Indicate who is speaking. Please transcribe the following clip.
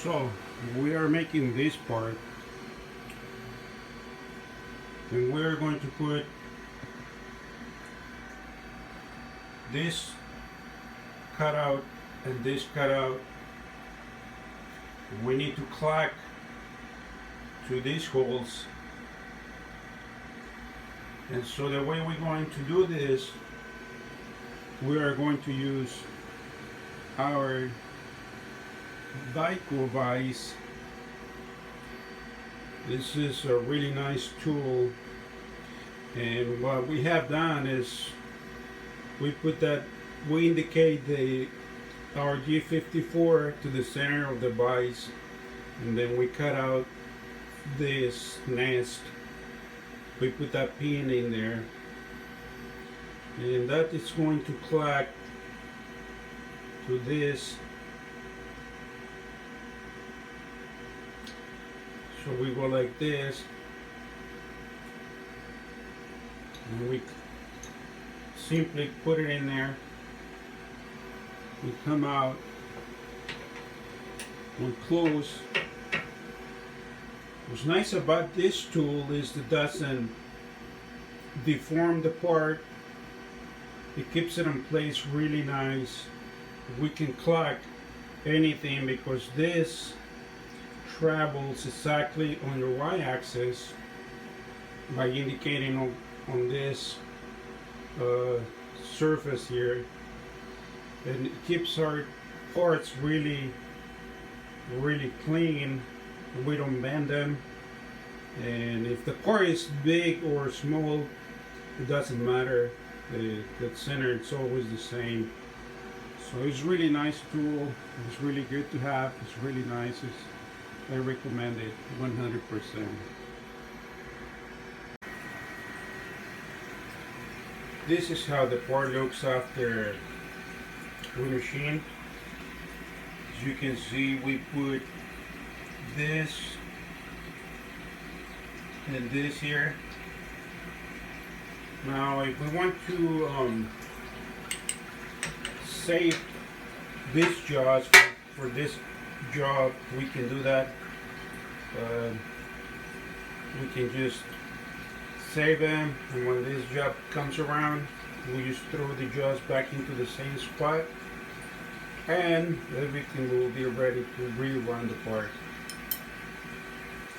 Speaker 1: So we are making this part, and we're going to put this cutout and this cutout. We need to clack to these holes, and so the way we're going to do this, we are going to use our Vicovise. This is a really nice tool, and what we have done is we indicate our G54 to the center of the vise, and then we cut out this nest. We put that pin in there, and that is going to clack to this. So we go like this, and we simply put it in there. We come out and close. What's nice about this tool is it doesn't deform the part. It keeps it in place really nice. We can clack anything because this travels exactly on the y-axis by indicating on this surface here, and it keeps our parts really clean. We don't bend them, and if the part is big or small, it doesn't matter. The center, it's always the same. So it's really nice tool. It's really good to have. It's really nice. I recommend it 100%. This is how the part looks after we machine. As you can see, we put this and this here. Now if we want to save these jaws for this job, we can do that. We can just save them, and when this job comes around, we just throw the jaws back into the same spot, and everything will be ready to rerun the part.